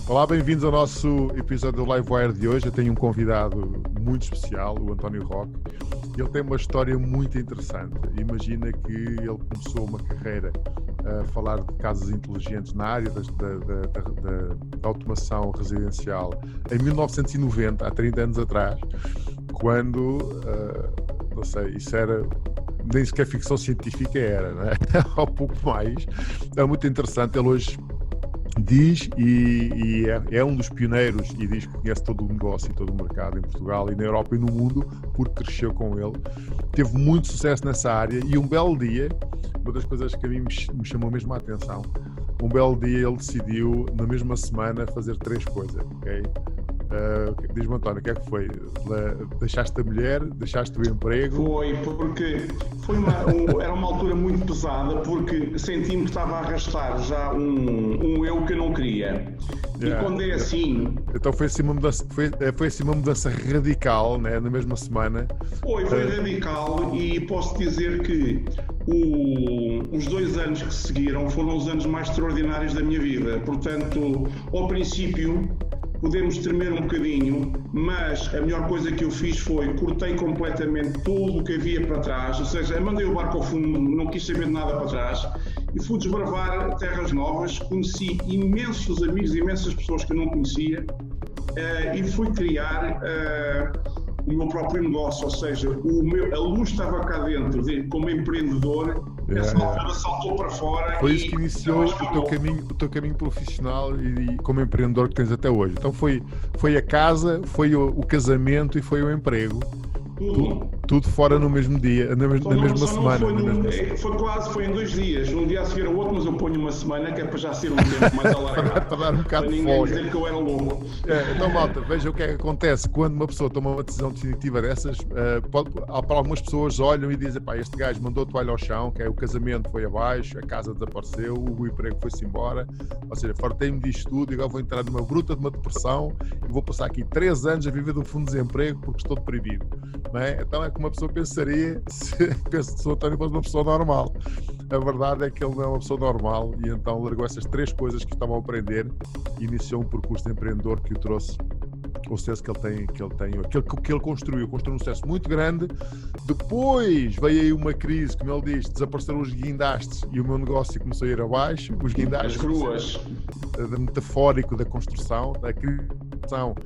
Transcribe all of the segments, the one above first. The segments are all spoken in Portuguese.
Olá, bem-vindos ao nosso episódio do Livewire de hoje. Eu tenho um convidado muito especial, o António Roque. Ele tem uma história muito interessante. Imagina que ele começou uma carreira a falar de casas inteligentes na área da automação residencial em 1990, há 30 anos atrás, quando, não sei, isso era... nem sequer ficção científica era, não é? Há pouco mais. É muito interessante. Ele hoje diz é um dos pioneiros e diz que conhece todo o negócio e todo o mercado em Portugal e na Europa e no mundo porque cresceu com ele, teve muito sucesso nessa área e um belo dia, uma das coisas que a mim me chamou mesmo a atenção, um belo dia ele decidiu na mesma semana fazer 3 coisas, ok? Diz-me, António, o que é que foi? Deixaste a mulher? Deixaste o emprego? Foi, porque era uma altura muito pesada, porque senti-me que estava a arrastar já um eu que eu não queria. E quando é assim... Então foi assim uma mudança radical, né, na mesma semana. Foi radical e posso dizer que os 2 anos que seguiram foram os anos mais extraordinários da minha vida. Portanto, ao princípio... podemos tremer um bocadinho, mas a melhor coisa que eu fiz foi cortei completamente tudo o que havia para trás, ou seja, mandei o barco ao fundo, não quis saber de nada para trás e fui desbravar terras novas, conheci imensos amigos, imensas pessoas que eu não conhecia e fui criar o meu próprio negócio, ou seja, a luz estava cá dentro, como empreendedor, essa altura saltou para fora. Foi isso que iniciou o teu caminho profissional e como empreendedor que tens até hoje. Então foi a casa, foi o casamento e foi o emprego. Tudo fora no mesmo dia, na mesma semana. Foi em 2 dias, um dia a seguir ao outro, mas eu ponho uma semana que é para já ser um tempo mais alargado. para dar um bocado para de ninguém folga. dizer que eu era louco. Então, malta, veja o que é que acontece quando uma pessoa toma uma decisão definitiva dessas. Para algumas pessoas olham e dizem, pá, este gajo mandou a toalha ao chão, que é o casamento foi abaixo, a casa desapareceu, o emprego foi-se embora, ou seja, fartei-me disto tudo e agora vou entrar numa bruta de uma depressão e vou passar aqui 3 anos a viver de um fundo de desemprego porque estou deprimido. Não é? Então é que uma pessoa pensaria se o António fosse uma pessoa normal. A verdade é que ele não é uma pessoa normal e então largou essas 3 coisas que estavam a aprender e iniciou um percurso de empreendedor que o trouxe o sucesso que ele construiu um sucesso muito grande. Depois veio aí uma crise, como ele diz, desapareceram os guindastes e o meu negócio começou a ir abaixo. Os guindastes, as gruas, metafórico da construção, da construção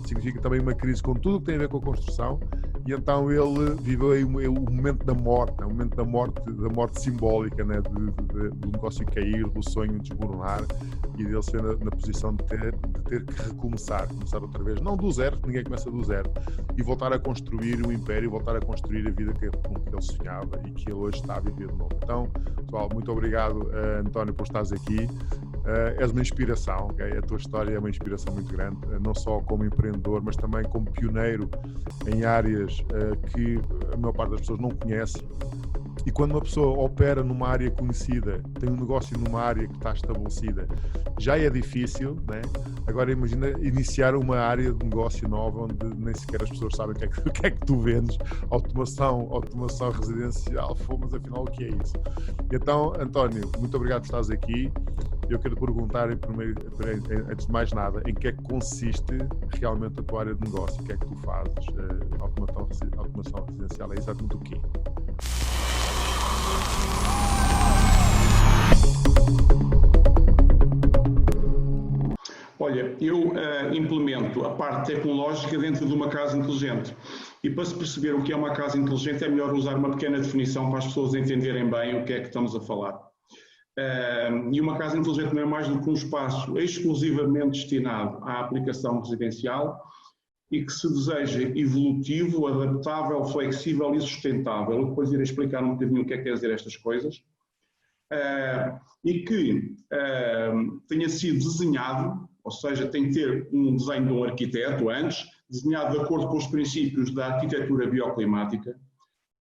significa também uma crise com tudo o que tem a ver com a construção. E então ele viveu aí o momento da morte, né? O momento da morte simbólica, né? Do negócio cair, do sonho desmoronar e dele ser na posição de ter que começar outra vez, não do zero, ninguém começa do zero, e voltar a construir o império, voltar a construir a vida com que ele sonhava e que ele hoje está a viver de novo. Então, pessoal, muito obrigado, António, por estares aqui. És uma inspiração, okay? A tua história é uma inspiração muito grande, não só como empreendedor, mas também como pioneiro em áreas que a maior parte das pessoas não conhece. E quando uma pessoa opera numa área conhecida, tem um negócio numa área que está estabelecida, já é difícil, né? Agora imagina iniciar uma área de negócio nova onde nem sequer as pessoas sabem o que é que tu vendes, automação residencial, mas afinal o que é isso? Então, António, muito obrigado por estares aqui. Eu quero te perguntar, antes de mais nada, em que é que consiste realmente a tua área de negócio? O que é que tu fazes? Automação residencial é exatamente o quê? Olha, eu implemento a parte tecnológica dentro de uma casa inteligente. E para se perceber o que é uma casa inteligente, é melhor usar uma pequena definição para as pessoas entenderem bem o que é que estamos a falar. E uma casa inteligente não é mais do que um espaço exclusivamente destinado à aplicação residencial e que se deseja evolutivo, adaptável, flexível e sustentável. Eu depois irei explicar um bocadinho o que é que quer dizer estas coisas. E que tenha sido desenhado, ou seja, tem que ter um desenho de um arquiteto antes, desenhado de acordo com os princípios da arquitetura bioclimática,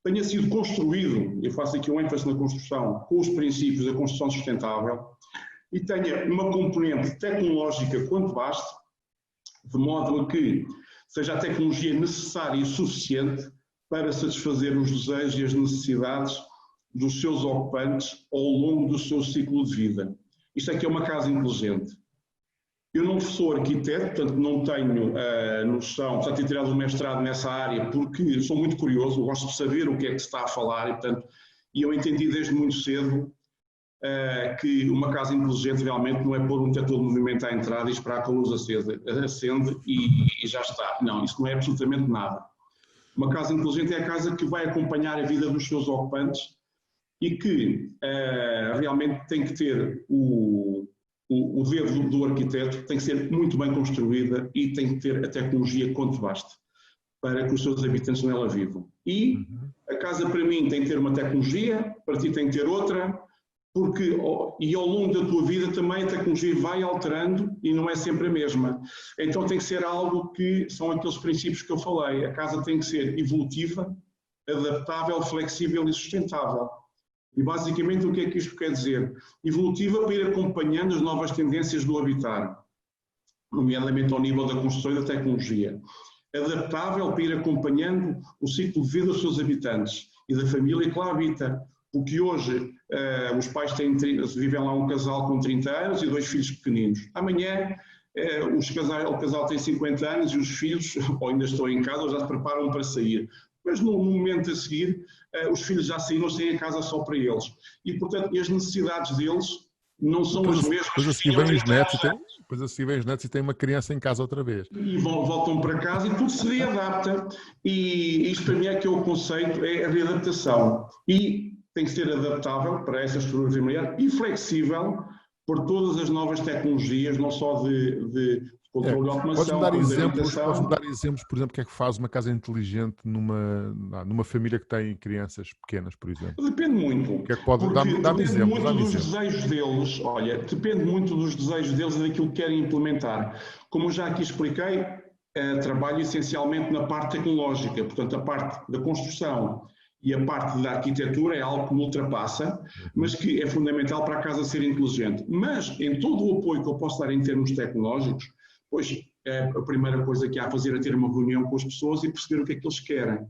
tenha sido construído, eu faço aqui um ênfase na construção, com os princípios da construção sustentável, e tenha uma componente tecnológica quanto baste, de modo a que seja a tecnologia necessária e suficiente para satisfazer os desejos e as necessidades dos seus ocupantes ao longo do seu ciclo de vida. Isto é que é uma casa inteligente. Eu não sou arquiteto, portanto não tenho noção, apesar de ter tirado um mestrado nessa área, porque sou muito curioso, gosto de saber o que é que se está a falar, e portanto, eu entendi desde muito cedo que uma casa inteligente realmente não é pôr um detector de movimento à entrada e esperar que a luz acende e já está. Não, isso não é absolutamente nada. Uma casa inteligente é a casa que vai acompanhar a vida dos seus ocupantes e que realmente tem que ter o dedo do arquiteto, tem que ser muito bem construída e tem que ter a tecnologia quanto baste para que os seus habitantes nela vivam. E a casa, para mim, tem que ter uma tecnologia, para ti tem que ter outra, porque ao longo da tua vida também a tecnologia vai alterando e não é sempre a mesma. Então tem que ser algo que são aqueles princípios que eu falei. A casa tem que ser evolutiva, adaptável, flexível e sustentável. E basicamente o que é que isto quer dizer? Evolutiva para ir acompanhando as novas tendências do habitar, nomeadamente ao nível da construção e da tecnologia. Adaptável para ir acompanhando o ciclo de vida dos seus habitantes e da família que lá habita. Porque hoje os pais vivem lá um casal com 30 anos e 2 filhos pequeninos. Amanhã o casal tem 50 anos e os filhos ou ainda estão em casa ou já se preparam para sair. Mas no momento a seguir, os filhos já saíram, eles têm a casa só para eles. E, portanto, as necessidades deles não são as mesmas. Depois a seguir vêm os netos e têm uma criança em casa outra vez. E voltam para casa e tudo se readapta. E isto para mim é que é o conceito, é a readaptação. E tem que ser adaptável para essa estrutura familiar e flexível por todas as novas tecnologias, não só de controle de automação. Podes-me dar exemplos, por exemplo, o que é que faz uma casa inteligente numa família que tem crianças pequenas, por exemplo? Depende muito. Que é que pode, dá-me exemplos. Depende muito dos desejos deles. Olha, depende muito dos desejos deles e daquilo que querem implementar. Como eu já aqui expliquei, trabalho essencialmente na parte tecnológica, portanto, a parte da construção e a parte da arquitetura é algo que me ultrapassa, mas que é fundamental para a casa ser inteligente. Mas, em todo o apoio que eu posso dar em termos tecnológicos, pois a primeira coisa que há a fazer é ter uma reunião com as pessoas e perceber o que é que eles querem.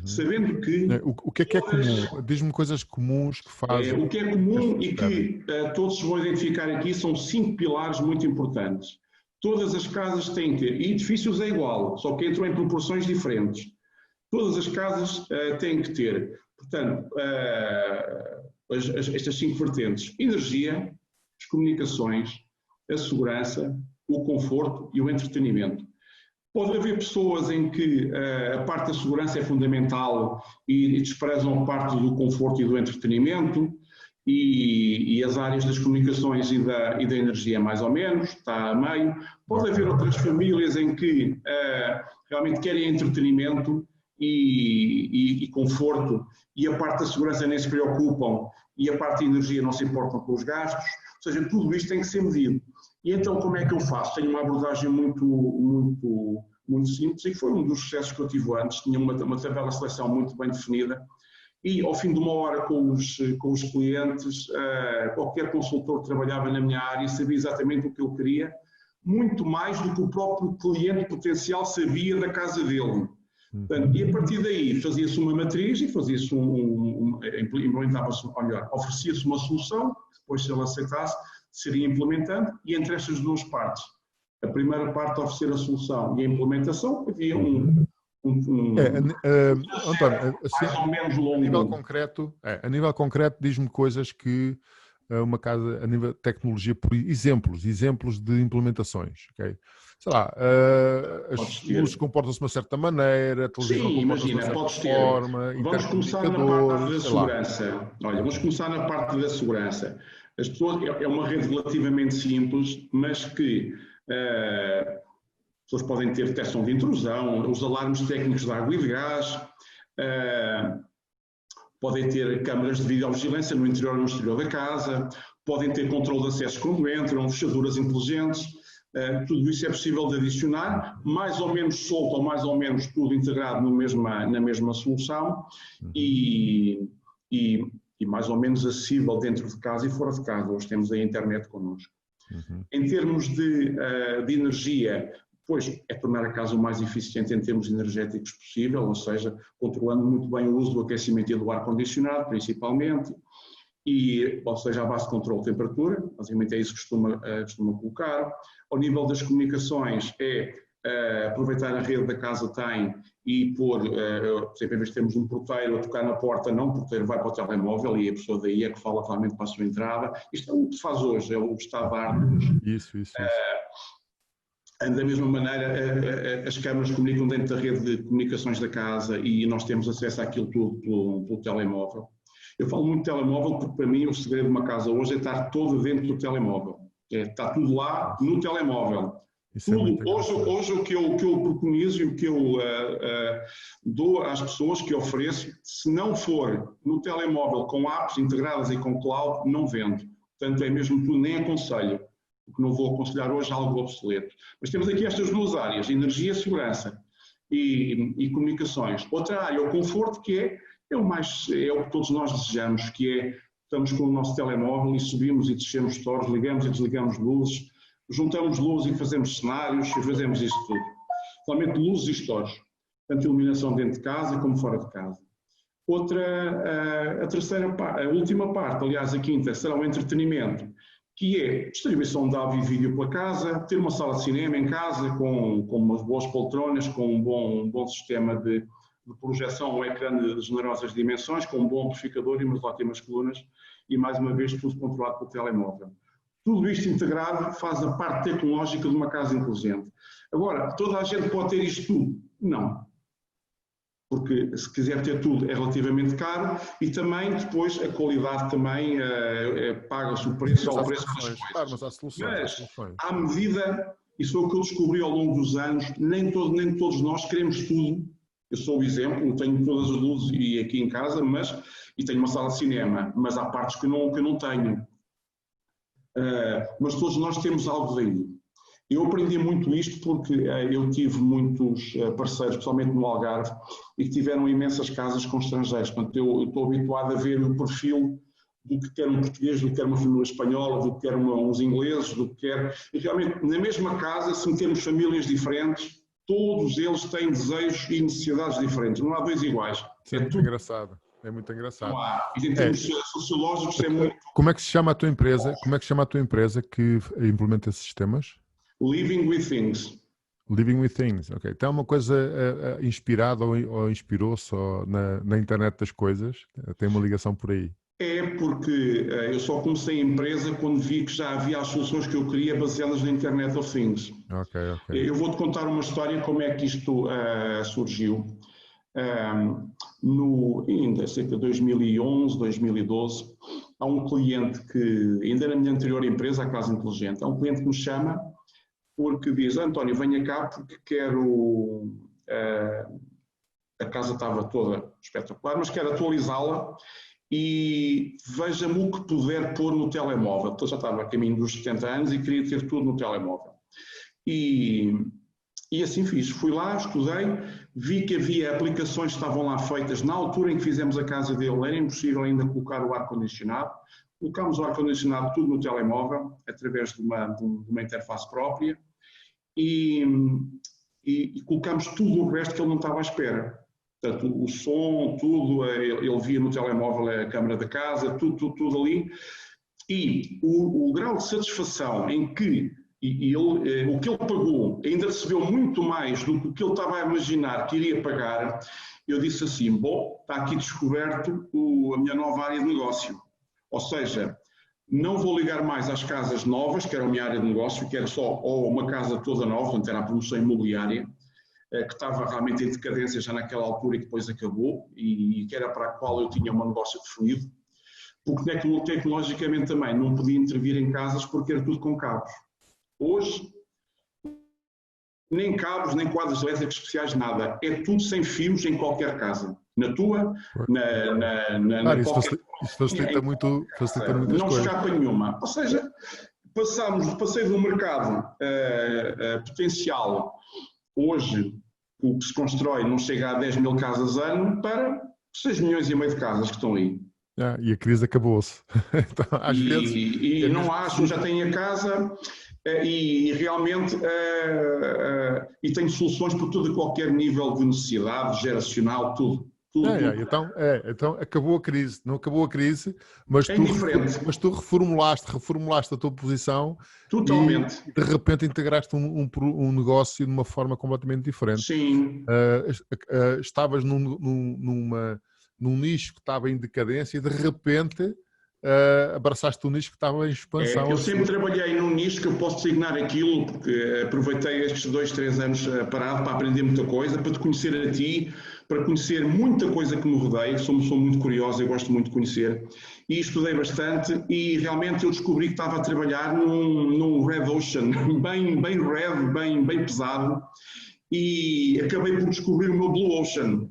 Sabendo que... O que é comum? Diz-me coisas comuns que fazem... O que é comum e que todos se vão identificar aqui são 5 pilares muito importantes. Todas as casas têm que ter, e edifícios é igual, só que entram em proporções diferentes. Todas as casas têm que ter, portanto, estas 5 vertentes: energia, as comunicações, a segurança, o conforto e o entretenimento. Pode haver pessoas em que a parte da segurança é fundamental e desprezam a parte do conforto e do entretenimento, e as áreas das comunicações e da energia mais ou menos, está a meio. Pode haver outras famílias em que realmente querem entretenimento e conforto, e a parte da segurança nem se preocupam, e a parte da energia não se importam com os gastos. Ou seja, tudo isto tem que ser medido. E então como é que eu faço? Tenho uma abordagem muito simples, e foi um dos sucessos que eu tive antes. Tinha uma tabela de seleção muito bem definida, e ao fim de uma hora com os clientes, qualquer consultor que trabalhava na minha área sabia exatamente o que eu queria, muito mais do que o próprio cliente potencial sabia da casa dele. Portanto, e a partir daí fazia-se uma matriz e fazia-se implementava-se, ou melhor, oferecia-se uma solução, que depois, se ele aceitasse, seria implementando, e entre estas duas partes, a primeira parte oferecer a solução e a implementação, havia António, assim, mais ou menos longo. A nível concreto, diz-me coisas que uma casa, a nível de tecnologia, por exemplos de implementações, ok? Sei lá, as luzes comportam-se de uma certa maneira, a televisão comporta-se de uma certa forma. Vamos começar na parte da segurança. Olha, vamos começar na parte da segurança. As pessoas, é uma rede relativamente simples, mas que as pessoas podem ter detecção de intrusão, os alarmes técnicos de água e de gás, podem ter câmaras de videovigilância no interior e no exterior da casa, podem ter controle de acesso quando entram, fechaduras inteligentes. Tudo isso é possível de adicionar, mais ou menos solto ou mais ou menos tudo integrado na mesma solução e mais ou menos acessível dentro de casa e fora de casa. Hoje temos a internet connosco. Em termos de energia, pois é tornar a casa o mais eficiente em termos energéticos possível, ou seja, controlando muito bem o uso do aquecimento e do ar-condicionado, principalmente, ou seja, a base de controle de temperatura, basicamente é isso que costuma colocar. Ao nível das comunicações é aproveitar a rede da casa tem e pôr, sempre em vez de termos um porteiro a tocar na porta, não, o porteiro vai para o telemóvel e a pessoa daí é que fala claramente para a sua entrada. Isto é o que se faz hoje, é o estado da arte. Isso. Da mesma maneira, as câmaras comunicam dentro da rede de comunicações da casa e nós temos acesso àquilo tudo pelo telemóvel. Eu falo muito de telemóvel porque, para mim, o segredo de uma casa hoje é estar todo dentro do telemóvel. Está tudo lá no telemóvel. Tudo, hoje o que eu preconizo e o que eu dou às pessoas, que ofereço, se não for no telemóvel com apps integradas e com cloud, não vendo. Portanto, é mesmo tudo, nem aconselho. O que não vou aconselhar hoje é algo obsoleto. Mas temos aqui estas duas áreas, energia, segurança e comunicações. Outra área, o conforto, que é o que todos nós desejamos, que é, estamos com o nosso telemóvel e subimos e descemos stores, ligamos e desligamos luzes, juntamos luzes e fazemos cenários e fazemos isto tudo. Somente luzes e stores, tanto iluminação dentro de casa como fora de casa. A última parte, aliás a quinta, será o entretenimento, que é distribuição de áudio e vídeo pela casa, ter uma sala de cinema em casa com umas boas poltronas, com um bom sistema de projeção, um ecrã de generosas dimensões, com um bom amplificador e umas ótimas colunas e, mais uma vez, tudo controlado pelo telemóvel. Tudo isto integrado faz a parte tecnológica de uma casa inteligente. Agora, toda a gente pode ter isto tudo? Não. Porque se quiser ter tudo é relativamente caro e também depois a qualidade também paga-se o preço ao preço das coisas. Claro, mas há soluções. Mas, à medida, isso foi o que eu descobri ao longo dos anos, nem todos nós queremos tudo. Eu sou o exemplo, tenho todas as luzes e aqui em casa, e tenho uma sala de cinema, mas há partes que eu não tenho. Mas todos nós temos algo daí. Eu aprendi muito isto porque eu tive muitos parceiros, especialmente no Algarve, e que tiveram imensas casas com estrangeiros. Portanto, eu estou habituado a ver o perfil do que quer um português, do que quer uma família espanhola, do que quer uns ingleses, do que quer... E realmente, na mesma casa, se metermos famílias diferentes, todos eles têm desejos e necessidades diferentes. Não há dois iguais. Sim, é muito engraçado. É muito engraçado. Não há. E em termos sociológicos é muito... Como é que se chama a tua empresa? Como é que se chama a tua empresa que implementa esses sistemas? Living with Things. Living with Things, ok. Então é uma coisa inspirada ou inspirou-se na internet das coisas? Tem uma ligação por aí? É porque eu só comecei a empresa quando vi que já havia as soluções que eu queria baseadas na Internet of Things. Ok. Eu vou-te contar uma história como é que isto surgiu. Ainda cerca de 2011, 2012, há um cliente que, ainda na minha anterior empresa, a Casa Inteligente, há um cliente que me chama porque diz: António, venha cá porque quero... a casa estava toda espetacular, mas quero atualizá-la e veja-me o que puder pôr no telemóvel. Então já estava a caminho dos 70 anos e queria ter tudo no telemóvel. E assim fiz. Fui lá, estudei, vi que havia aplicações que estavam lá feitas na altura em que fizemos a casa dele, era impossível ainda colocar o ar-condicionado. Colocámos o ar-condicionado tudo no telemóvel, através de uma interface própria, e colocámos tudo o resto que ele não estava à espera. Portanto, o som, tudo, ele via no telemóvel a câmara da casa, tudo ali. E o grau de satisfação em que o que ele pagou ainda recebeu muito mais do que o que ele estava a imaginar que iria pagar, eu disse assim: bom, está aqui descoberto a minha nova área de negócio. Ou seja, não vou ligar mais às casas novas, que era a minha área de negócio, que era só uma casa toda nova, portanto era a promoção imobiliária, que estava realmente em decadência já naquela altura e que depois acabou, e que era para a qual eu tinha um negócio definido, porque tecnologicamente também não podia intervir em casas porque era tudo com cabos. Hoje, nem cabos, nem quadros elétricos especiais, nada. É tudo sem fios em qualquer casa. Na tua, isso facilita muito as não coisas. escapa nenhuma. Ou seja, passei de um mercado potencial, hoje, o que se constrói não chega a 10 mil casas ano, para 6 milhões e meio de casas que estão aí. E a crise acabou-se. Então, às vezes... E não acho, já tenho a casa... E realmente e tenho soluções por todo e qualquer nível de necessidade, geracional, tudo. Então acabou a crise, não acabou a crise, mas tu reformulaste a tua posição. Totalmente. E de repente integraste um negócio de uma forma completamente diferente. Sim. Estavas num nicho que estava em decadência e de repente abraçaste um nicho que estava em expansão. Eu sempre trabalhei num nicho que eu posso designar aquilo, porque aproveitei estes 2, 3 anos parado para aprender muita coisa, para te conhecer a ti, para conhecer muita coisa que me rodeia. Sou muito curiosa e gosto muito de conhecer. E estudei bastante e realmente eu descobri que estava a trabalhar num Red Ocean, bem red, bem pesado, e acabei por descobrir o meu Blue Ocean.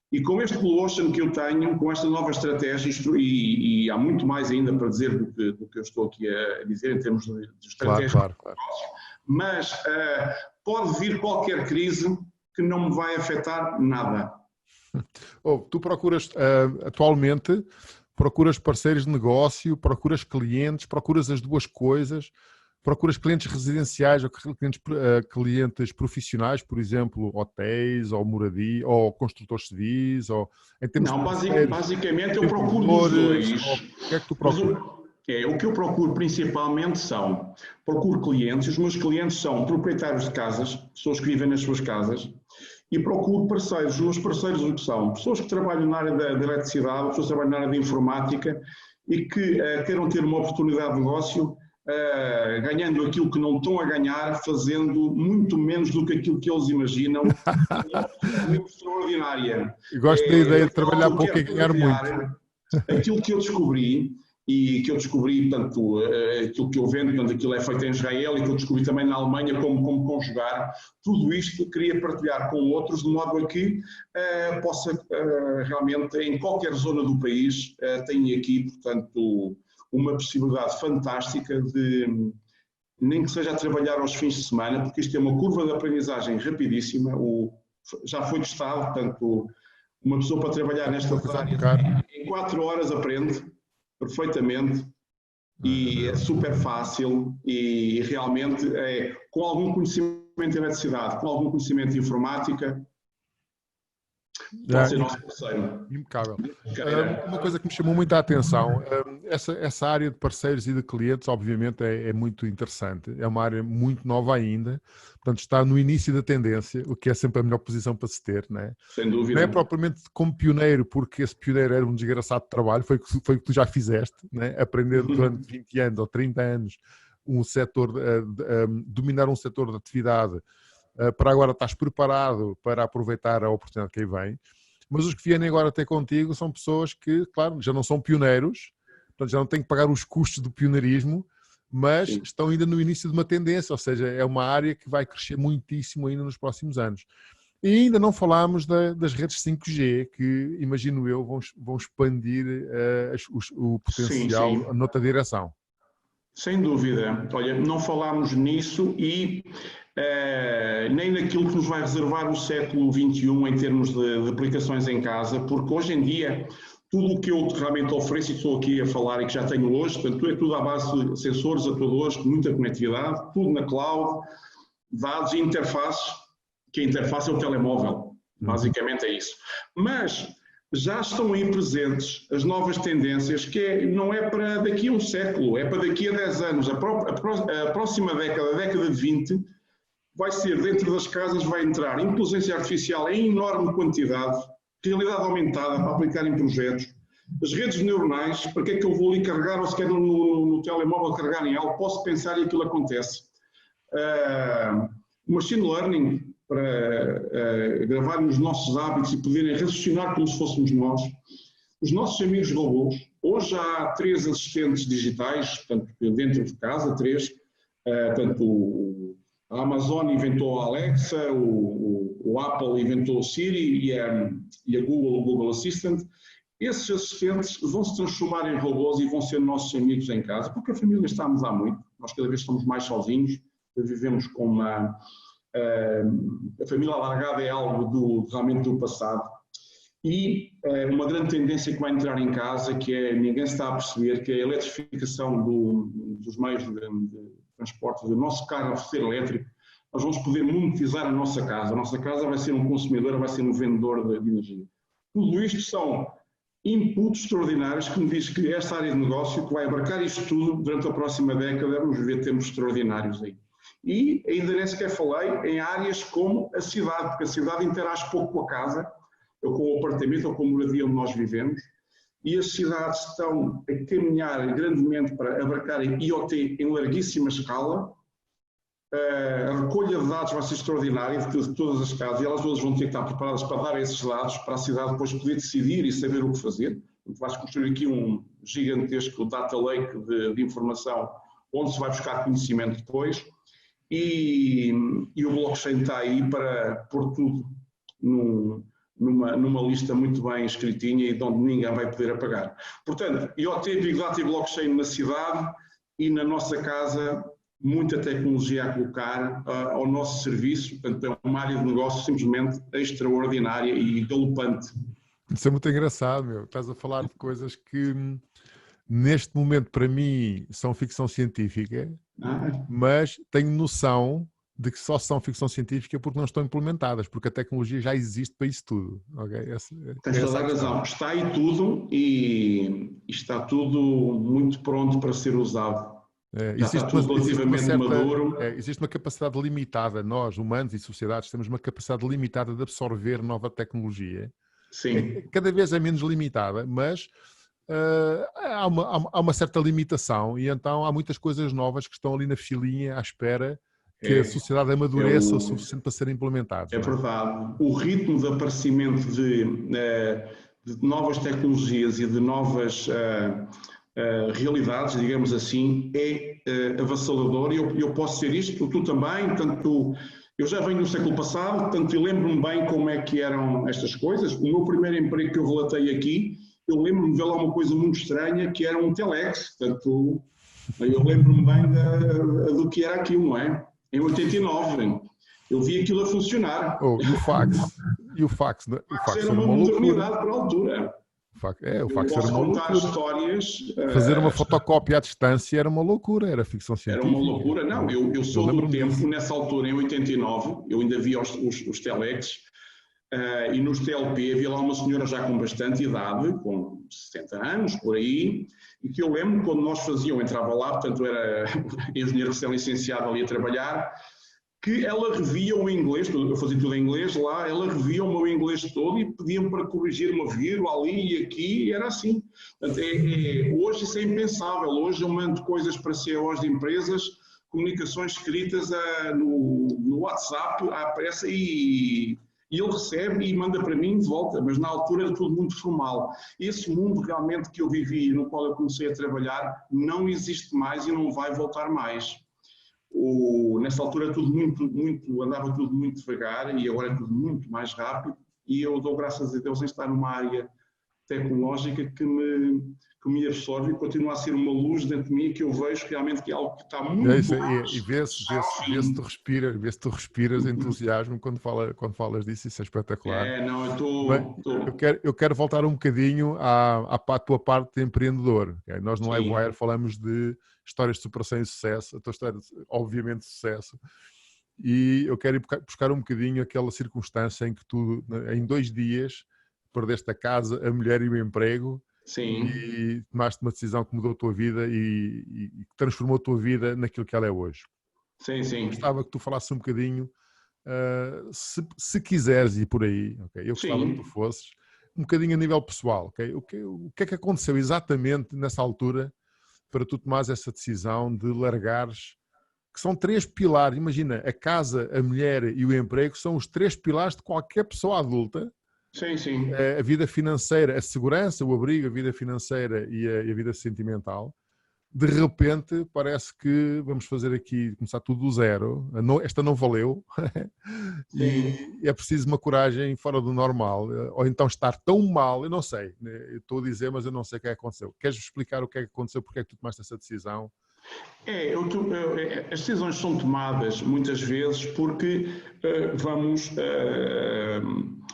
E com este Blue Ocean que eu tenho, com esta nova estratégia, e há muito mais ainda para dizer do que eu estou aqui a dizer em termos de estratégia, claro. Mas pode vir qualquer crise que não me vai afetar nada. Tu procuras, atualmente, procuras parceiros de negócio, procuras clientes, procuras as duas coisas, procuras clientes residenciais ou clientes profissionais, por exemplo, hotéis ou moradia, ou construtores civis, ou em termos não, basicamente eu procuro dos dois. O que é que tu procuras? O que eu procuro principalmente procuro clientes, os meus clientes são proprietários de casas, pessoas que vivem nas suas casas, e procuro parceiros. Os meus parceiros o que são? Pessoas que trabalham na área da eletricidade, pessoas que trabalham na área da informática e que queiram ter uma oportunidade de negócio ganhando aquilo que não estão a ganhar, fazendo muito menos do que aquilo que eles imaginam. É muito extraordinária. Gosto da ideia de trabalhar pouco e ganhar muito. Aquilo que eu descobri, portanto, aquilo que eu vendo, portanto, aquilo é feito em Israel e que eu descobri também na Alemanha como conjugar, tudo isto queria partilhar com outros de modo a que possa realmente, em qualquer zona do país, tenha aqui, portanto, uma possibilidade fantástica de, nem que seja a trabalhar aos fins de semana, porque isto é uma curva de aprendizagem rapidíssima, já foi testado, portanto, uma pessoa para trabalhar nestas áreas em 4 horas aprende perfeitamente e é super fácil e realmente com algum conhecimento de eletricidade, com algum conhecimento de informática, pode ser nosso parceiro. Impecável. Uma coisa que me chamou muito a atenção, essa área de parceiros e de clientes, obviamente, é muito interessante. É uma área muito nova ainda, portanto, está no início da tendência, o que é sempre a melhor posição para se ter, né? Sem dúvida. Não é propriamente como pioneiro, porque esse pioneiro era um desgraçado de trabalho, foi o que tu já fizeste, né? Aprender durante 20 anos ou 30 anos um setor, dominar um setor de atividade, para agora estás preparado para aproveitar a oportunidade que aí vem, mas os que vêm agora até contigo são pessoas que, claro, já não são pioneiros, portanto já não têm que pagar os custos do pioneirismo, mas sim, estão ainda no início de uma tendência, ou seja, é uma área que vai crescer muitíssimo ainda nos próximos anos. E ainda não falámos das redes 5G, que, imagino eu, vão expandir o potencial sim, sim, noutra direção. Sem dúvida. Olha, não falámos nisso e nem naquilo que nos vai reservar o século XXI em termos de aplicações em casa, porque hoje em dia tudo o que eu realmente ofereço e estou aqui a falar e que já tenho hoje, portanto, é tudo à base de sensores, atuadores, muita conectividade, tudo na cloud, dados e interfaces, que a interface é o telemóvel, basicamente é isso. Mas já estão aí presentes as novas tendências, que não é para daqui a um século, é para daqui a 10 anos. A próxima década, a década de 20, vai ser, dentro das casas, vai entrar inteligência artificial em enorme quantidade, realidade aumentada para aplicar em projetos, as redes neuronais, para que é que eu vou ali carregar, ou se quer no telemóvel carregar em algo, posso pensar e aquilo acontece. Machine learning, para gravar nos nossos hábitos e poderem raciocinar como se fôssemos nós. Os nossos amigos robôs, hoje há 3 assistentes digitais, portanto, dentro de casa, 3, portanto, a Amazon inventou a Alexa, o Apple inventou o Siri e a Google, o Google Assistant. Esses assistentes vão se transformar em robôs e vão ser nossos amigos em casa, porque a família está a mudar muito. Nós cada vez estamos mais sozinhos, vivemos com uma... a família alargada é algo realmente do passado. E uma grande tendência que vai entrar em casa, que é, ninguém está a perceber, que é a eletrificação dos meios de transporte, do nosso carro a ser elétrico. Nós vamos poder monetizar a nossa casa. A nossa casa vai ser um consumidor, vai ser um vendedor de energia. Tudo isto são inputs extraordinários que me diz que esta área de negócio que vai abarcar isto tudo durante a próxima década, vamos ver tempos extraordinários aí. E ainda nem sequer falei em áreas como a cidade, porque a cidade interage pouco com a casa, ou com o apartamento, ou com a moradia onde nós vivemos, e as cidades estão a caminhar grandemente para abarcarem IoT em larguíssima escala. A recolha de dados vai ser extraordinária de todas as casas, e elas todas vão ter que estar preparadas para dar esses dados, para a cidade depois poder decidir e saber o que fazer. Vais construir aqui um gigantesco data lake de informação, onde se vai buscar conhecimento depois, e o blockchain está aí para pôr tudo numa lista muito bem escritinha e de onde ninguém vai poder apagar. Portanto, IoT, Big Data e blockchain na cidade e na nossa casa, muita tecnologia a colocar ao nosso serviço. Portanto, é uma área de negócio simplesmente extraordinária e galopante. Isso é muito engraçado, meu. Estás a falar de coisas que neste momento para mim são ficção científica, mas tenho noção de que só são ficção científica porque não estão implementadas, porque a tecnologia já existe para isso tudo. Okay? Tens toda a razão. Está aí tudo e está tudo muito pronto para ser usado. Existe uma capacidade limitada. Nós, humanos e sociedades, temos uma capacidade limitada de absorver nova tecnologia. Sim. Cada vez é menos limitada, mas há uma certa limitação e então há muitas coisas novas que estão ali na filinha à espera que a sociedade amadureça o suficiente para serem implementadas. É verdade. O ritmo de aparecimento de novas tecnologias e de novas realidades, digamos assim, é avassalador, e eu posso ser isto, tu também, portanto, eu já venho do século passado, portanto, eu lembro-me bem como é que eram estas coisas. O meu primeiro emprego que eu relatei aqui, eu lembro-me de ver lá uma coisa muito estranha, que era um telex, portanto, eu lembro-me bem do que era aquilo, não é? Em 89, eu vi aquilo a funcionar. E o fax era uma modernidade para a altura. O fax era uma loucura. Histórias, fazer uma fotocópia à distância era uma loucura, era ficção científica. Era uma loucura. Não, eu sou do tempo, nessa altura, em 89, eu ainda via os telex, e nos TLP havia lá uma senhora já com bastante idade, com 60 anos, por aí, e que eu lembro quando nós fazíamos, eu entrava lá, portanto era engenheiro recém-licenciado ali a trabalhar, que ela revia o inglês, eu fazia tudo em inglês lá, ela revia o meu inglês todo e pediam para corrigir uma vírgula ali e aqui, e era assim. Portanto, hoje isso é impensável. Hoje eu mando coisas para CEOs de empresas, comunicações escritas no WhatsApp à pressa, e ele recebe e manda para mim de volta, mas na altura era tudo muito formal. Esse mundo realmente que eu vivi, no qual eu comecei a trabalhar, não existe mais e não vai voltar mais. Nessa altura andava tudo muito devagar e agora é tudo muito mais rápido, e eu dou graças a Deus em estar numa área tecnológica que me absorve e continua a ser uma luz dentro de mim, que eu vejo realmente que é algo que está muito e vê-se tu respiras entusiasmo quando falas disso. Isso é espetacular. Eu quero voltar um bocadinho à tua parte de empreendedor. Okay? Nós no LiveWire falamos de histórias de superação e sucesso, a tua história obviamente de sucesso, e eu quero ir buscar um bocadinho aquela circunstância em que tu, em 2 dias, perdeste a casa, a mulher e o emprego. Sim. E tomaste uma decisão que mudou a tua vida e que transformou a tua vida naquilo que ela é hoje. Sim. Gostava que tu falasses um bocadinho, se quiseres ir por aí, okay? Eu gostava que tu fosses, um bocadinho a nível pessoal. Okay? O que é que aconteceu exatamente nessa altura para tu tomares essa decisão de largares, que são 3 pilares, imagina, a casa, a mulher e o emprego são os 3 pilares de qualquer pessoa adulta. Sim. A vida financeira, a segurança, o abrigo, a vida financeira e a vida sentimental. De repente parece que vamos fazer aqui, começar tudo do zero. Esta não valeu. E é preciso uma coragem fora do normal, ou então estar tão mal, eu não sei, eu estou a dizer, mas eu não sei o que é que aconteceu. Queres explicar o que é que aconteceu, porque é que tu tomaste essa decisão? As decisões são tomadas muitas vezes porque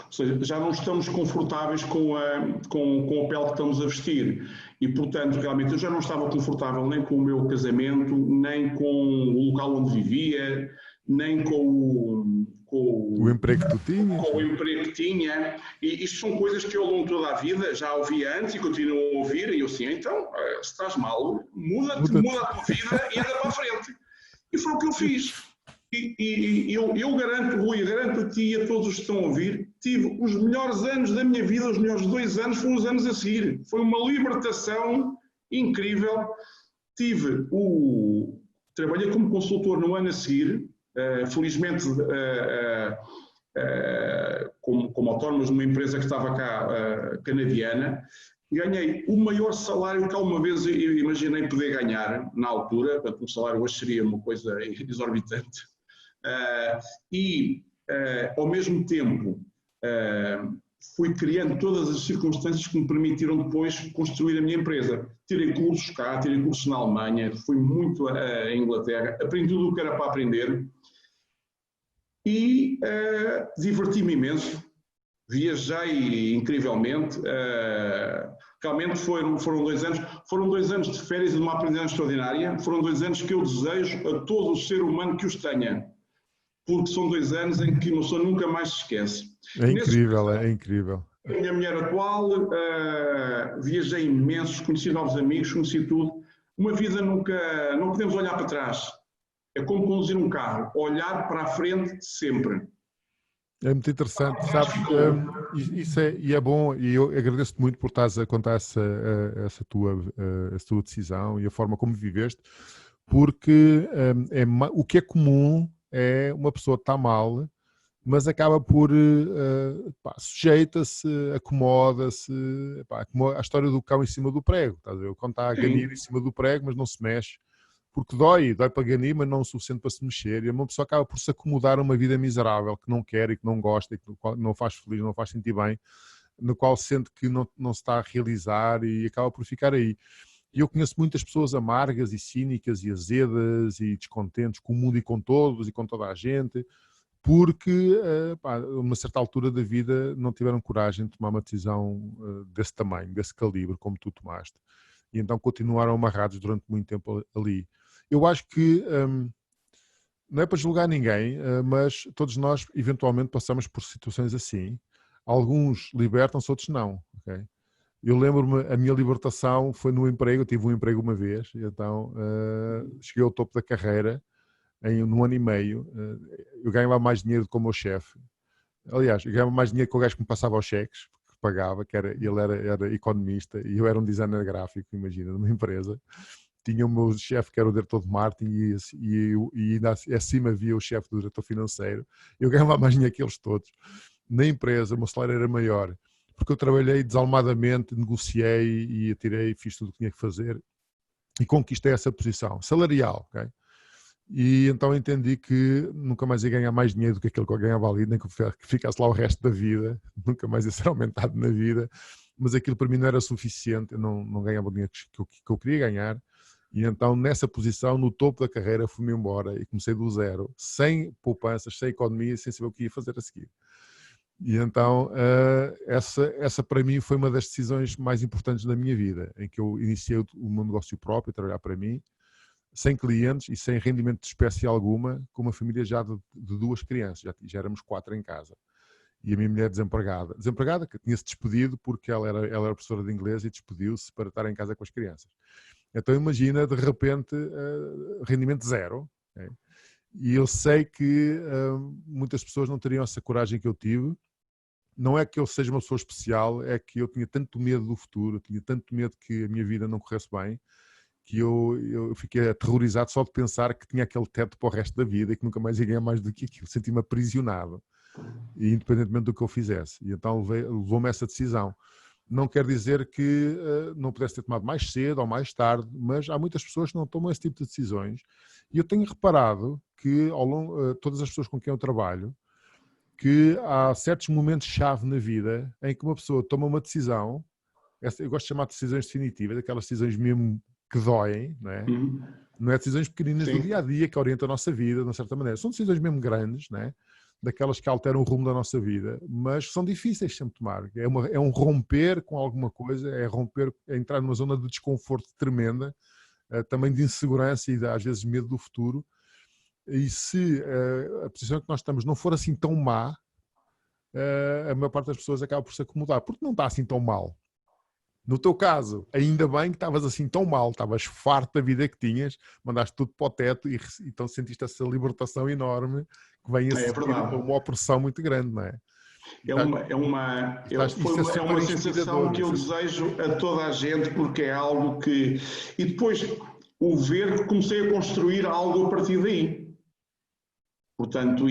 ou seja, já não estamos confortáveis com a pele que estamos a vestir, e portanto realmente eu já não estava confortável nem com o meu casamento, nem com o local onde vivia, nem com o emprego que tu tinhas. Com o emprego que tinha. E isto são coisas que eu, ao longo de toda a vida, já ouvi antes e continuo a ouvir. E eu assim, então, se estás mal, muda a tua vida e anda para a frente. E foi o que eu fiz. E eu garanto, Rui, garanto a ti e a todos os que estão a ouvir, tive os melhores anos da minha vida, os melhores 2 anos foram os anos a seguir. Foi uma libertação incrível. Trabalhei como consultor no ano a seguir, felizmente como autónomos numa empresa que estava cá, canadiana. Ganhei o maior salário que alguma vez eu imaginei poder ganhar na altura. Portanto, um salário hoje seria uma coisa exorbitante. Ao mesmo tempo, fui criando todas as circunstâncias que me permitiram depois construir a minha empresa. Tirei cursos cá, tirei cursos na Alemanha, fui muito à Inglaterra, aprendi tudo o que era para aprender e diverti-me imenso, viajei incrivelmente. Realmente foram 2 anos, foram 2 anos de férias e de uma aprendizagem extraordinária, foram 2 anos que eu desejo a todo o ser humano que os tenha, porque são 2 anos em que uma pessoa nunca mais se esquece. É incrível, é incrível. A minha mulher atual, viajei imenso, conheci novos amigos, conheci tudo. Uma vida não podemos olhar para trás. É como conduzir um carro, olhar para a frente sempre. É muito interessante, sabes? Isso é bom, e eu agradeço-te muito por estás a contar essa tua decisão e a forma como viveste, porque o que é comum é uma pessoa estar mal, mas acaba por sujeita-se, acomoda-se, a história do cão em cima do prego, estás a ver? O cão está a ganir em cima do prego, mas não se mexe, porque dói para ganir, mas não o suficiente para se mexer, e uma pessoa acaba por se acomodar a uma vida miserável, que não quer e que não gosta, e que não faz feliz, não faz sentir bem, no qual sente que não se está a realizar e acaba por ficar aí. E eu conheço muitas pessoas amargas e cínicas e azedas e descontentes com o mundo e com todos e com toda a gente, porque a uma certa altura da vida não tiveram coragem de tomar uma decisão desse tamanho, desse calibre, como tu tomaste. E então continuaram amarrados durante muito tempo ali. Eu acho que, não é para julgar ninguém, mas todos nós eventualmente passamos por situações assim. Alguns libertam-se, outros não. Okay? Eu lembro-me, a minha libertação foi no emprego, eu tive um emprego uma vez, então cheguei ao topo da carreira, num ano e meio, eu ganhava mais dinheiro do que o meu chefe. Aliás, eu ganhava mais dinheiro que o gajo que me passava os cheques, que pagava, ele era economista e eu era um designer gráfico, imagina, numa empresa. Tinha o meu chefe que era o diretor de marketing e acima havia o chefe do diretor financeiro. Eu ganhava mais dinheiro que eles todos. Na empresa, o meu salário era maior, porque eu trabalhei desalmadamente, negociei e atirei, fiz tudo o que tinha que fazer e conquistei essa posição salarial, ok? E então entendi que nunca mais ia ganhar mais dinheiro do que aquilo que eu ganhava ali, nem que ficasse lá o resto da vida, nunca mais ia ser aumentado na vida, mas aquilo para mim não era suficiente, eu não ganhava o dinheiro que eu queria ganhar, e então nessa posição, no topo da carreira, fui-me embora e comecei do zero, sem poupanças, sem economia, sem saber o que ia fazer a seguir. E então essa para mim foi uma das decisões mais importantes da minha vida, em que eu iniciei o meu negócio próprio, a trabalhar para mim, sem clientes e sem rendimento de espécie alguma, com uma família já de 2 crianças, já éramos 4 em casa. E a minha mulher desempregada, que tinha-se despedido porque ela era professora de inglês e despediu-se para estar em casa com as crianças. Então imagina, de repente, rendimento zero. Okay? E eu sei que muitas pessoas não teriam essa coragem que eu tive. Não é que eu seja uma pessoa especial, é que eu tinha tanto medo do futuro, tinha tanto medo que a minha vida não corresse bem, que eu fiquei aterrorizado só de pensar que tinha aquele teto para o resto da vida e que nunca mais ia ganhar mais do que aquilo. Senti-me aprisionado, independentemente do que eu fizesse. E então levou-me essa decisão. Não quer dizer que não pudesse ter tomado mais cedo ou mais tarde, mas há muitas pessoas que não tomam esse tipo de decisões. E eu tenho reparado que, ao longo todas as pessoas com quem eu trabalho, que há certos momentos-chave na vida em que uma pessoa toma uma decisão, eu gosto de chamar de decisões definitivas, aquelas decisões mesmo que doem, não é? Não é decisões pequeninas do dia-a-dia que orientam a nossa vida, de uma certa maneira. São decisões mesmo grandes, não é? Daquelas que alteram o rumo da nossa vida, mas são difíceis de sempre tomar. É um romper com alguma coisa, é entrar numa zona de desconforto tremenda, também de insegurança e às vezes medo do futuro, E se a posição que nós estamos não for assim tão má, a maior parte das pessoas acaba por se acomodar, porque não está assim tão mal. No teu caso, ainda bem que estavas assim tão mal, estavas farto da vida que tinhas, mandaste tudo para o teto e então sentiste essa libertação enorme que vem a seguir a uma opressão muito grande, não é? É uma sensação que eu desejo a toda a gente, porque é algo que... E depois, o ver que comecei a construir algo a partir daí. Portanto,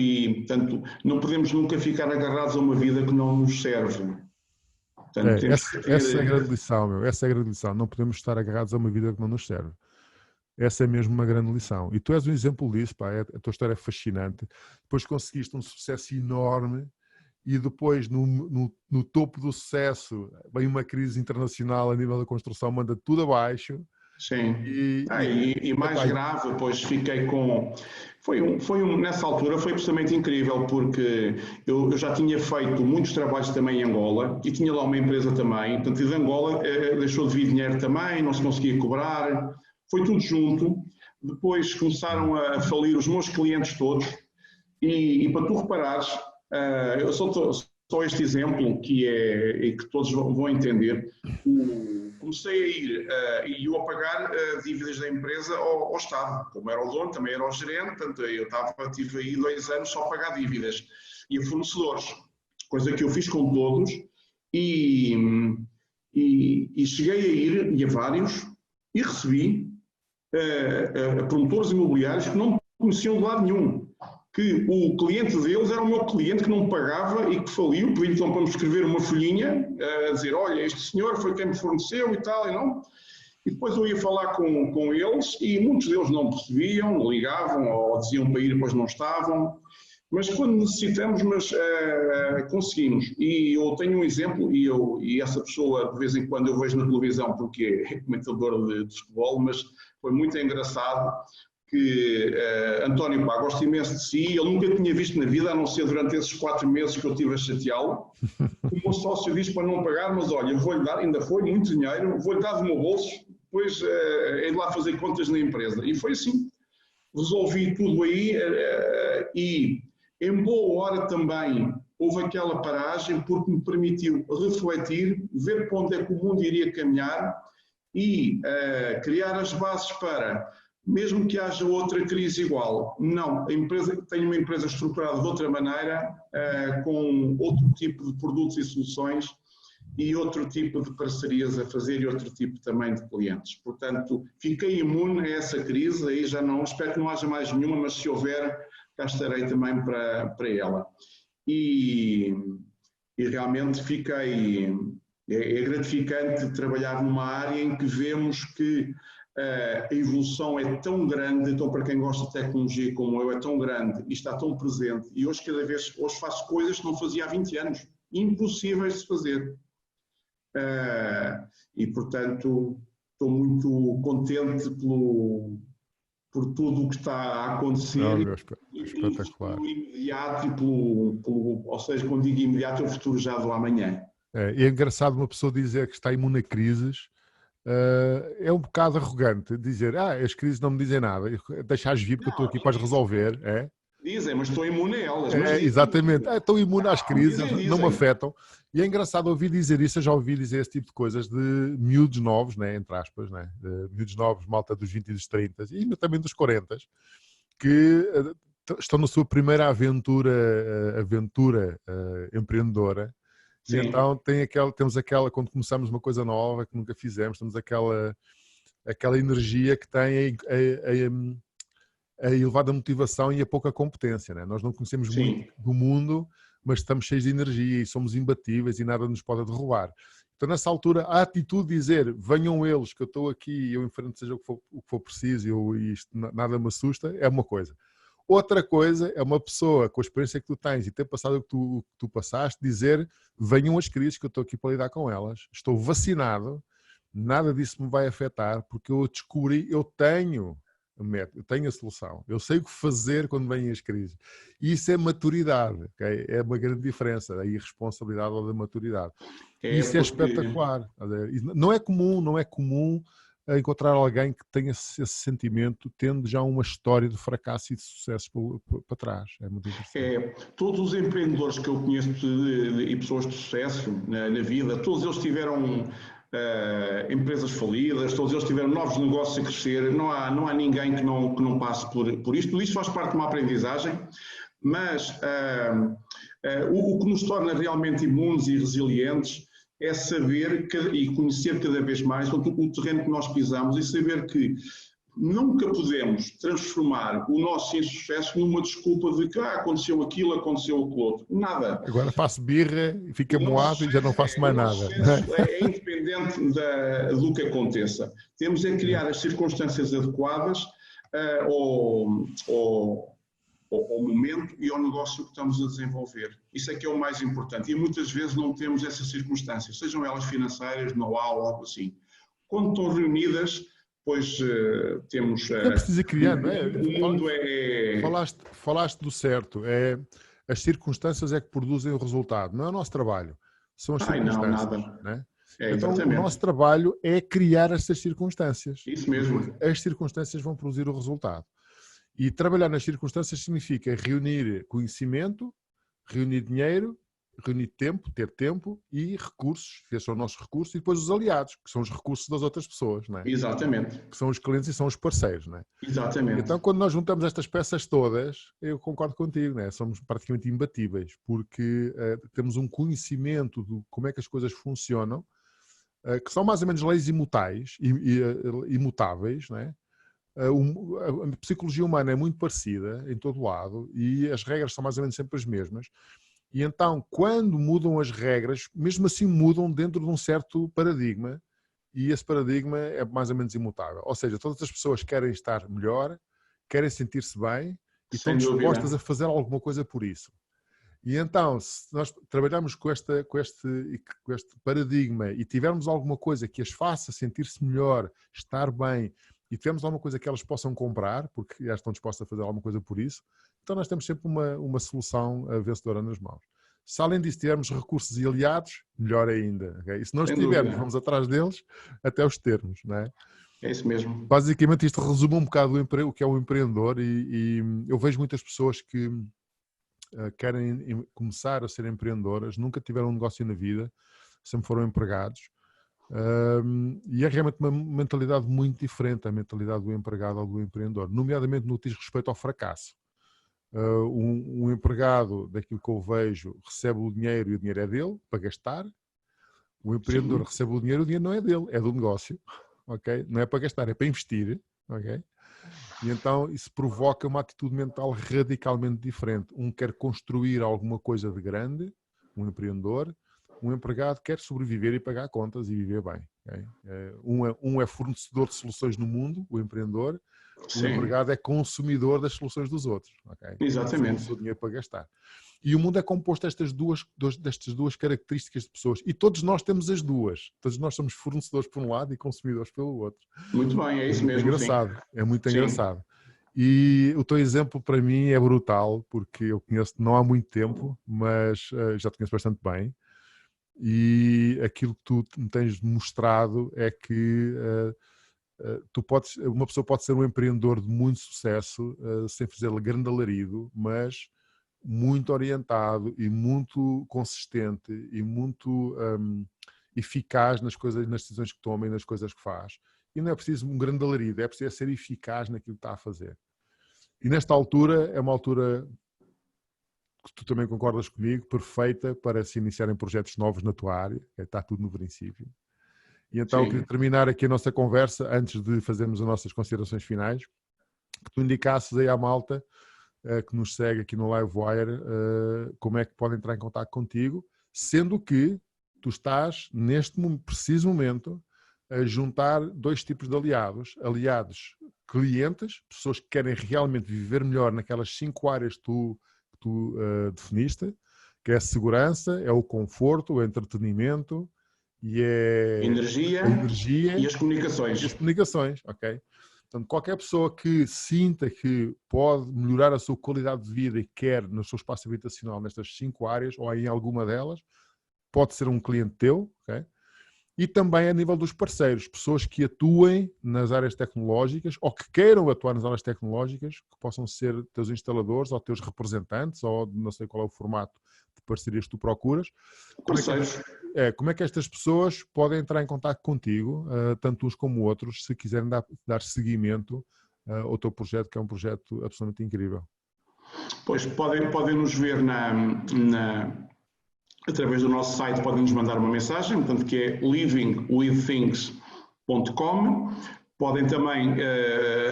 não podemos nunca ficar agarrados a uma vida que não nos serve. Portanto, essa é a grande lição, meu. Essa é a grande lição. Não podemos estar agarrados a uma vida que não nos serve. Essa é mesmo uma grande lição. E tu és um exemplo disso, pá. A tua história é fascinante. Depois conseguiste um sucesso enorme e depois, no topo do sucesso, vem uma crise internacional a nível da construção, manda tudo abaixo. Sim. E mais grave, pois fiquei com... Nessa altura foi absolutamente incrível, porque eu já tinha feito muitos trabalhos também em Angola e tinha lá uma empresa também. Portanto, de Angola deixou de vir dinheiro também, não se conseguia cobrar, foi tudo junto. Depois começaram a falir os meus clientes todos e para tu reparares, eu só este exemplo que todos vão entender. Comecei a ir e eu a pagar dívidas da empresa ao Estado. Como era o dono, também era o gerente, portanto eu tive aí 2 anos só a pagar dívidas e a fornecedores, coisa que eu fiz com todos e cheguei a ir e a vários e recebi a promotores imobiliários que não me conheciam de lado nenhum, que o cliente deles era o meu cliente que não me pagava e que faliu, pediu então para me escrever uma folhinha a dizer, olha, este senhor foi quem me forneceu e tal, e não. E depois eu ia falar com eles e muitos deles não percebiam, ligavam ou diziam para ir e depois não estavam. Mas quando necessitamos, conseguimos. E eu tenho um exemplo, e essa pessoa de vez em quando eu vejo na televisão porque é comentador de futebol, mas foi muito engraçado que António, gosto imenso de si, ele nunca tinha visto na vida, a não ser durante esses 4 meses que eu estive a chateá-lo. O meu sócio disse para não pagar, mas olha, vou-lhe dar, ainda foi muito dinheiro, vou-lhe dar do meu bolso, depois hei de lá fazer contas na empresa. E foi assim. Resolvi tudo aí e em boa hora também houve aquela paragem porque me permitiu refletir, ver para onde é que o mundo iria caminhar e criar as bases para... Mesmo que haja outra crise igual, não, tenho uma empresa estruturada de outra maneira, com outro tipo de produtos e soluções e outro tipo de parcerias a fazer e outro tipo também de clientes. Portanto, fiquei imune a essa crise, aí já não, espero que não haja mais nenhuma, mas se houver, cá estarei também para ela. E realmente é gratificante trabalhar numa área em que vemos que a evolução é tão grande, então para quem gosta de tecnologia como eu, é tão grande e está tão presente. E hoje hoje faço coisas que não fazia há 20 anos, impossíveis de fazer. E portanto estou muito contente por tudo o que está a acontecer. Espetacular. Pelo imediato ou seja, quando digo imediato, é o futuro já do amanhã. É engraçado uma pessoa dizer que está imune a crises. É um bocado arrogante dizer, as crises não me dizem nada, deixa-as vir porque eu estou aqui para as resolver. Dizem, mas estou imune a elas. Exatamente, estou imune às crises, não me afetam. E é engraçado ouvir dizer isso, eu já ouvi dizer esse tipo de coisas de miúdos novos, né, entre aspas, né, de miúdos novos, malta dos 20 e dos 30 e também dos 40, que estão na sua primeira aventura empreendedora. Sim. E então temos aquela, quando começamos uma coisa nova que nunca fizemos, temos aquela energia que tem a elevada motivação e a pouca competência, né? Nós não conhecemos Sim. muito do mundo, mas estamos cheios de energia e somos imbatíveis e nada nos pode derrubar. Então nessa altura a atitude de dizer, venham eles que eu estou aqui e eu enfrento seja o que for preciso e isto nada me assusta, é uma coisa. Outra coisa é uma pessoa com a experiência que tu tens e ter passado o que tu passaste, dizer, venham as crises que eu estou aqui para lidar com elas, estou vacinado, nada disso me vai afetar, porque eu descobri, eu tenho a solução, eu sei o que fazer quando vêm as crises. E isso é maturidade, okay? É uma grande diferença, a irresponsabilidade ou da maturidade. Isso é espetacular. Não é comum a encontrar alguém que tenha esse sentimento, tendo já uma história de fracasso e de sucesso para trás. É muito interessante. Todos os empreendedores que eu conheço e pessoas de sucesso na vida, todos eles tiveram empresas falidas, todos eles tiveram novos negócios a crescer, não há ninguém que não passe por isto. Tudo isto faz parte de uma aprendizagem, mas o que nos torna realmente imunes e resilientes é saber e conhecer cada vez mais o terreno que nós pisamos e saber que nunca podemos transformar o nosso insucesso numa desculpa de que aconteceu aquilo, aconteceu aquilo outro. Nada. Agora faço birra, fica moado e já não faço mais nada. É independente do que aconteça. Temos é criar as circunstâncias adequadas ao momento e ao negócio que estamos a desenvolver. Isso é que é o mais importante. E muitas vezes não temos essas circunstâncias, sejam elas financeiras, know-how, algo assim. Quando estão reunidas, pois temos... Não precisa criar, não é? O mundo Falaste do certo. As circunstâncias é que produzem o resultado. Não é o nosso trabalho. São as circunstâncias. Não, nada. Né? Então, o nosso trabalho é criar essas circunstâncias. Isso mesmo. As circunstâncias vão produzir o resultado. E trabalhar nas circunstâncias significa reunir conhecimento, reunir dinheiro, reunir tempo, ter tempo e recursos, que são os nossos recursos, e depois os aliados, que são os recursos das outras pessoas, não é? Exatamente. Que são os clientes e são os parceiros, não é? Exatamente. Então, quando nós juntamos estas peças todas, eu concordo contigo, não é? Somos praticamente imbatíveis, porque temos um conhecimento de como é que as coisas funcionam, que são mais ou menos leis imutáveis, não é? A psicologia humana é muito parecida em todo lado e as regras são mais ou menos sempre as mesmas. E então, quando mudam as regras, mesmo assim mudam dentro de um certo paradigma e esse paradigma é mais ou menos imutável. Ou seja, todas as pessoas querem estar melhor, querem sentir-se bem e estão dispostas a fazer alguma coisa por isso. E então, se nós trabalharmos com este paradigma e tivermos alguma coisa que as faça sentir-se melhor, estar bem, e tivermos alguma coisa que elas possam comprar, porque já estão dispostas a fazer alguma coisa por isso, então nós temos sempre uma solução vencedora nas mãos. Se além disso tivermos recursos e aliados, melhor ainda. Okay? E se não os tivermos, vamos atrás deles até os termos. Não é? É isso mesmo. Basicamente isto resume um bocado o que é um empreendedor e eu vejo muitas pessoas que querem começar a ser empreendedoras, nunca tiveram um negócio na vida, sempre foram empregados. E é realmente uma mentalidade muito diferente, a mentalidade do empregado ou do empreendedor, nomeadamente no que diz respeito ao fracasso. Um empregado, daquilo que eu vejo, recebe o dinheiro e o dinheiro é dele, para gastar. O empreendedor recebe o dinheiro não é dele, é do negócio. Okay? Não é para gastar, é para investir. Okay? E então isso provoca uma atitude mental radicalmente diferente. Um quer construir alguma coisa de grande, um empreendedor. Um empregado quer sobreviver e pagar contas e viver bem. Okay? Um é fornecedor de soluções no mundo, o empreendedor. O empregado é consumidor das soluções dos outros. Okay? Exatamente. Tem o seu dinheiro para gastar. E o mundo é composto destas duas características de pessoas. E todos nós temos as duas. Todos nós somos fornecedores por um lado e consumidores pelo outro. Muito bem, é isso mesmo. Engraçado. É muito engraçado. E o teu exemplo para mim é brutal, porque eu conheço-te não há muito tempo, mas já te conheço bastante bem. E aquilo que tu me tens mostrado é que uma pessoa pode ser um empreendedor de muito sucesso sem fazer grande alarido, mas muito orientado e muito consistente e muito eficaz nas decisões que toma e nas coisas que faz. E não é preciso um grande alarido, é preciso ser eficaz naquilo que está a fazer. E nesta altura é uma altura que tu também concordas comigo, perfeita para se iniciarem projetos novos na tua área, está tudo no princípio. E então eu queria terminar aqui a nossa conversa, antes de fazermos as nossas considerações finais, que tu indicasses aí à malta que nos segue aqui no Livewire como é que podem entrar em contato contigo, sendo que tu estás, neste preciso momento, a juntar dois tipos de aliados. Aliados clientes, pessoas que querem realmente viver melhor naquelas 5 áreas que tu definiste, que é a segurança, é o conforto, o entretenimento e é a energia e as comunicações. E as comunicações, ok? Portanto, qualquer pessoa que sinta que pode melhorar a sua qualidade de vida e quer no seu espaço habitacional nestas 5 áreas ou em alguma delas, pode ser um cliente teu, ok? E também a nível dos parceiros, pessoas que atuem nas áreas tecnológicas ou que queiram atuar nas áreas tecnológicas, que possam ser teus instaladores ou teus representantes, ou não sei qual é o formato de parcerias que tu procuras. Como é que estas pessoas podem entrar em contato contigo, tanto uns como outros, se quiserem dar seguimento ao teu projeto, que é um projeto absolutamente incrível? Pois, podem nos ver através do nosso site, podem nos mandar uma mensagem, portanto, que é livingwiththings.com. Podem também,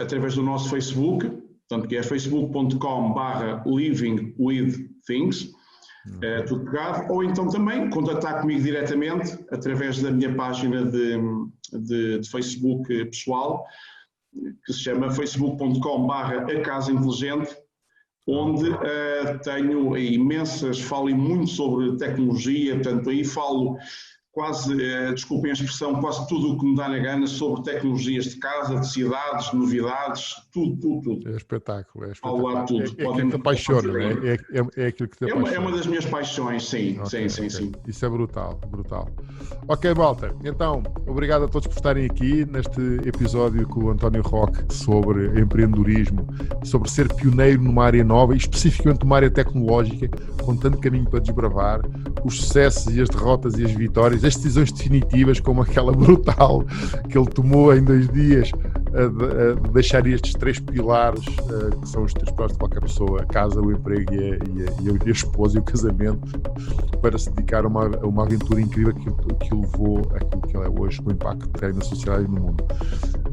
através do nosso Facebook, portanto, que é facebook.com/livingwiththings, tudo pegado, ou então também contactar comigo diretamente através da minha página de Facebook pessoal, que se chama facebook.com/acasainteligente, onde tenho falo muito sobre tecnologia, portanto aí falo quase, desculpem a expressão, quase tudo o que me dá na gana sobre tecnologias de casa, de cidades, novidades, tudo. É espetáculo. Falo lá tudo. É aquilo que te apaixona, não é? É aquilo que te apaixona. É uma das minhas paixões, sim. Okay. Sim. Isso é brutal. Ok, malta. Então, obrigado a todos por estarem aqui neste episódio com o António Roque sobre empreendedorismo, sobre ser pioneiro numa área nova e especificamente numa área tecnológica, com tanto caminho para desbravar, os sucessos e as derrotas e as vitórias, as decisões definitivas, como aquela brutal que ele tomou em 2 dias, a deixar estes 3 pilares, que são os 3 pilares de qualquer pessoa: a casa, o emprego e a esposa e o casamento, para se dedicar a uma aventura incrível que o levou àquilo que ele é hoje, com o impacto que tem na sociedade e no mundo.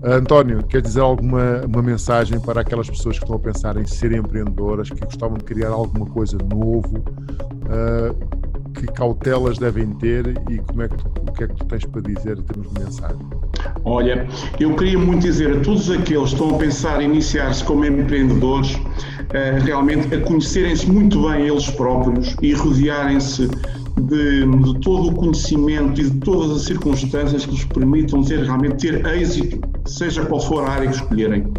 António, quer dizer uma mensagem para aquelas pessoas que estão a pensar em serem empreendedoras, que gostavam de criar alguma coisa novo? Que cautelas devem ter e o que é que tu tens para dizer em termos de mensagem? Olha, eu queria muito dizer a todos aqueles que estão a pensar em iniciar-se como empreendedores, realmente a conhecerem-se muito bem eles próprios e rodearem-se de todo o conhecimento e de todas as circunstâncias que lhes permitam realmente ter êxito, seja qual for a área que escolherem.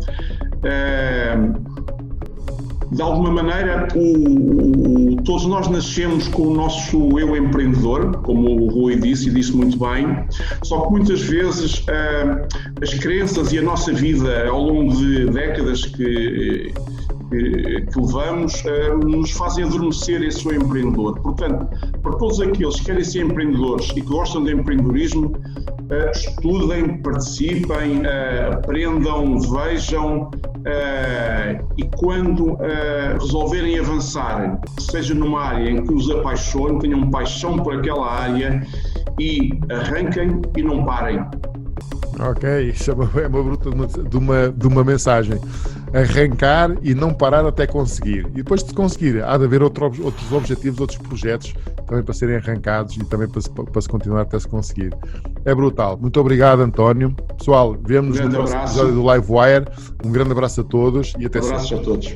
De alguma maneira, todos nós nascemos com o nosso eu empreendedor, como o Rui disse e disse muito bem, só que muitas vezes as crenças e a nossa vida ao longo de décadas que levamos nos fazem adormecer esse eu empreendedor. Portanto, para todos aqueles que querem ser empreendedores e que gostam de empreendedorismo, estudem, participem, aprendam, vejam, e quando resolverem avançar, seja numa área em que os apaixone, tenham paixão por aquela área e arranquem e não parem. Ok, isso é uma bruta de uma mensagem. Arrancar e não parar até conseguir. E depois de conseguir, há de haver outros objetivos, outros projetos também para serem arrancados e também para se continuar até se conseguir. É brutal. Muito obrigado, António. Pessoal, vemo-nos no próximo episódio do Livewire. Um grande abraço a todos e até sempre. Abraços a todos.